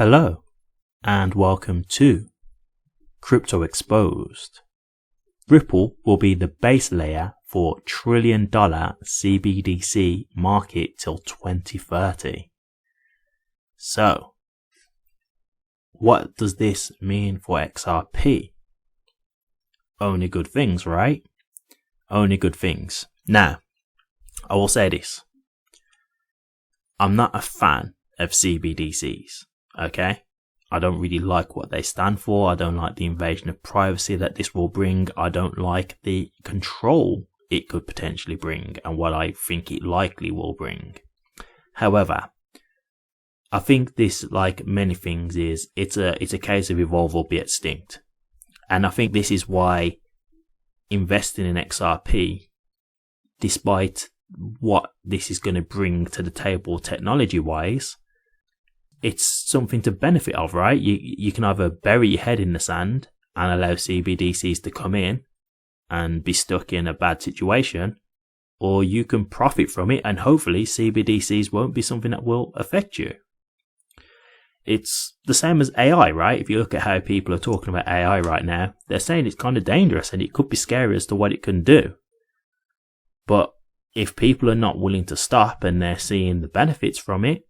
Hello, and welcome to CryptoExposed. Ripple will be the base layer for $1 trillion CBDC market till 2030. So, what does this mean for XRP? Only good things, right? Only good things. Now, I will say this. I'm not a fan of CBDCs, okay? I don't really like what they stand for. I don't like the invasion of privacy that this will bring. I don't like the control it could potentially bring and what I think it likely will bring. However, I think this, like many things, it's a case of evolve or be extinct. And I think this is why investing in XRP, despite what this is going to bring to the table technology-wise, it's something to benefit of, right? You can either bury your head in the sand and allow CBDCs to come in and be stuck in a bad situation, or you can profit from it and hopefully CBDCs won't be something that will affect you. It's the same as AI, right? If you look at how people are talking about AI right now, they're saying it's kind of dangerous and it could be scary as to what it can do. But if people are not willing to stop and they're seeing the benefits from it,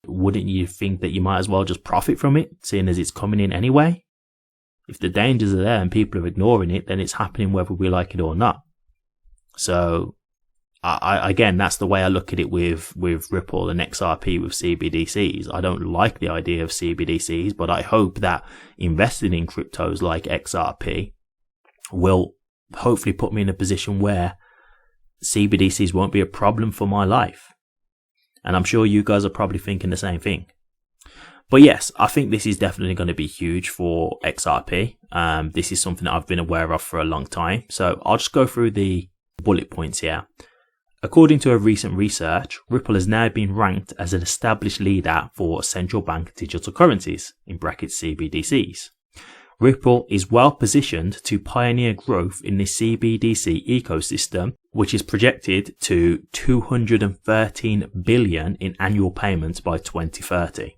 wouldn't you think that you might as well just profit from it, seeing as it's coming in anyway? If the dangers are there and people are ignoring it, then it's happening whether we like it or not. So, again, that's the way I look at it with Ripple and XRP with CBDCs. I don't like the idea of CBDCs, but I hope that investing in cryptos like XRP will hopefully put me in a position where CBDCs won't be a problem for my life. And I'm sure you guys are probably thinking the same thing. But yes, I think this is definitely going to be huge for XRP. This is something that I've been aware of for a long time. So I'll just go through the bullet points here. According to a recent research, Ripple has now been ranked as an established leader for central bank digital currencies, in brackets CBDCs. Ripple is well positioned to pioneer growth in the CBDC ecosystem, which is projected to $213 billion in annual payments by 2030.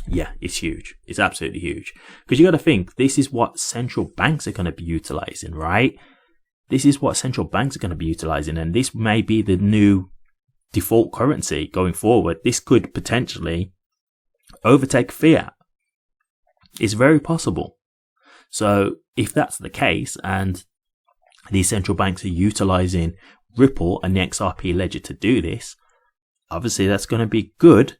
Yeah, it's huge. It's absolutely huge. Because you got to think, this is what central banks are going to be utilizing, right? This is what central banks are going to be utilizing, and this may be the new default currency going forward. This could potentially overtake fiat. It's very possible. So if that's the case and these central banks are utilizing Ripple and the XRP ledger to do this, obviously that's going to be good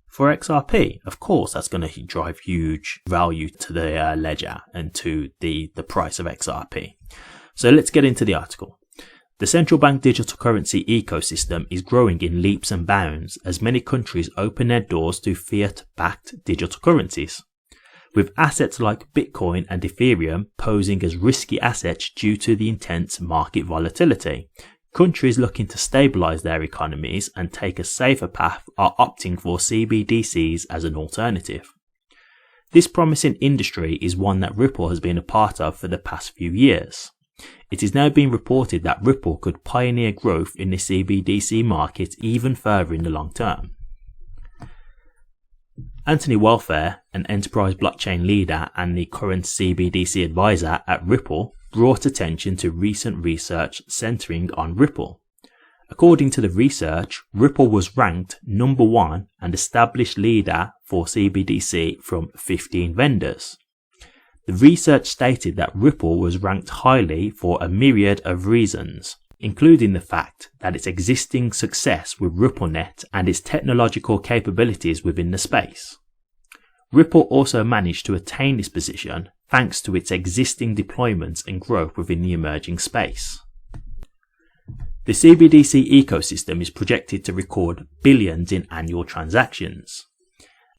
for XRP. Of course, that's going to drive huge value to the ledger and to the price of XRP. So let's get into the article. The central bank digital currency ecosystem is growing in leaps and bounds as many countries open their doors to fiat-backed digital currencies, with assets like Bitcoin and Ethereum posing as risky assets due to the intense market volatility. Countries looking to stabilize their economies and take a safer path are opting for CBDCs as an alternative. This promising industry is one that Ripple has been a part of for the past few years. It is now being reported that Ripple could pioneer growth in the CBDC market even further in the long term. Anthony Welfare, an enterprise blockchain leader and the current CBDC advisor at Ripple, brought attention to recent research centering on Ripple. According to the research, Ripple was ranked number 1 and established leader for CBDC from 15 vendors. The research stated that Ripple was ranked highly for a myriad of reasons, including the fact that its existing success with RippleNet and its technological capabilities within the space. Ripple also managed to attain this position thanks to its existing deployments and growth within the emerging space. The CBDC ecosystem is projected to record billions in annual transactions.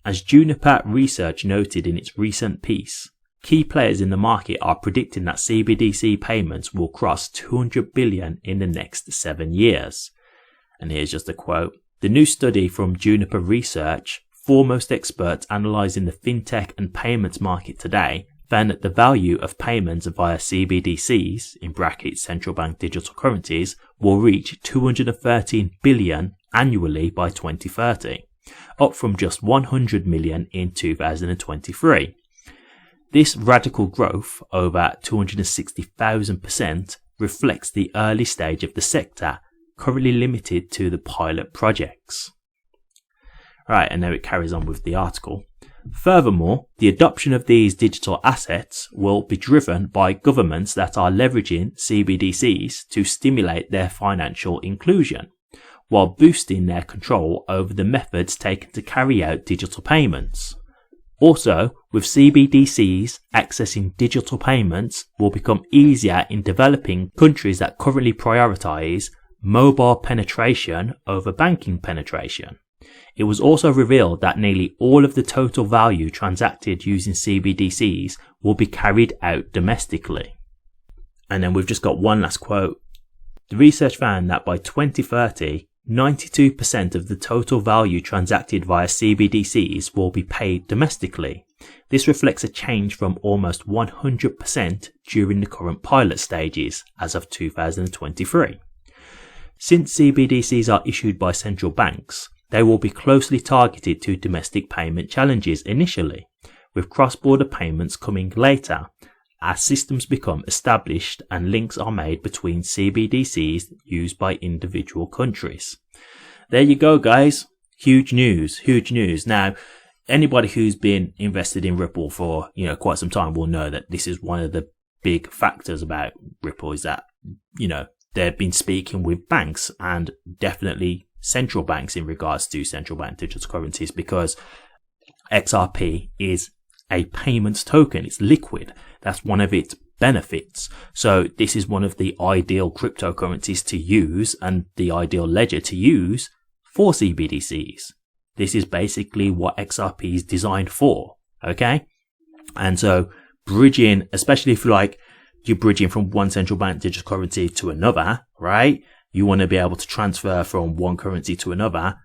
As Juniper Research noted in its recent piece, key players in the market are predicting that CBDC payments will cross 200 billion in the next 7 years. And here's just a quote. The new study from Juniper Research, foremost experts analysing the fintech and payments market today, found that the value of payments via CBDCs, in brackets central bank digital currencies, will reach 213 billion annually by 2030. up from just 100 million in 2023. This radical growth, over 260,000%, reflects the early stage of the sector, currently limited to the pilot projects. Right, and now it carries on with the article. Furthermore, the adoption of these digital assets will be driven by governments that are leveraging CBDCs to stimulate their financial inclusion, while boosting their control over the methods taken to carry out digital payments. Also, with CBDCs, accessing digital payments will become easier in developing countries that currently prioritize mobile penetration over banking penetration. It was also revealed that nearly all of the total value transacted using CBDCs will be carried out domestically. And then we've just got one last quote. The research found that by 2030, 92% of the total value transacted via CBDCs will be paid domestically. This reflects a change from almost 100% during the current pilot stages as of 2023. Since CBDCs are issued by central banks, they will be closely targeted to domestic payment challenges initially, with cross-border payments coming later as systems become established and links are made between CBDCs used by individual countries. There you go, guys. Huge news, huge news. Now, anybody who's been invested in Ripple for, quite some time will know that this is one of the big factors about Ripple is that, they've been speaking with banks and definitely central banks in regards to central bank digital currencies, because XRP is a payments token. It's liquid. That's one of its benefits. So this is one of the ideal cryptocurrencies to use and the ideal ledger to use for CBDCs. This is basically what XRP is designed for. Okay. And so bridging, especially if you're bridging from one central bank digital currency to another, right? You want to be able to transfer from one currency to another.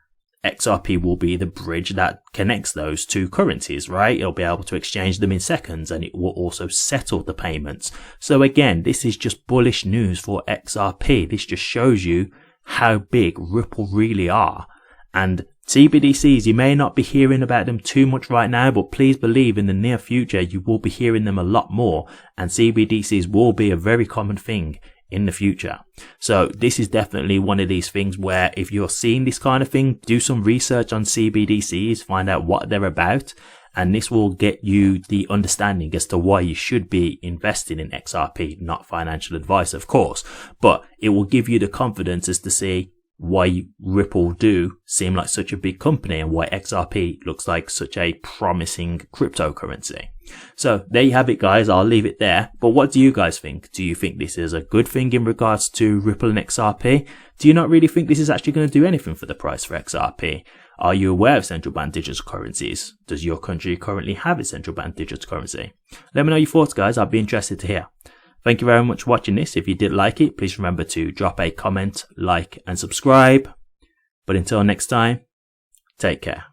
XRP will be the bridge that connects those two currencies, right? It'll be able to exchange them in seconds, and it will also settle the payments. So again, this is just bullish news for XRP. This just shows you how big Ripple really are. And CBDCs, you may not be hearing about them too much right now, but please believe in the near future, you will be hearing them a lot more, and CBDCs will be a very common thing in the future. So this is definitely one of these things where if you're seeing this kind of thing, do some research on CBDCs, find out what they're about, and this will get you the understanding as to why you should be investing in XRP. Not financial advice, of course, but it will give you the confidence as to see why Ripple do seem like such a big company and why XRP looks like such a promising cryptocurrency. So there you have it, guys. I'll leave it there. But what do you guys think? Do you think this is a good thing in regards to Ripple and XRP? Do you not really think this is actually going to do anything for the price for XRP? Are you aware of central bank digital currencies? Does your country currently have a central bank digital currency? Let me know your thoughts, guys. I'd be interested to hear. Thank you very much for watching this. If you did like it, please remember to drop a comment, like, and subscribe. But until next time, take care.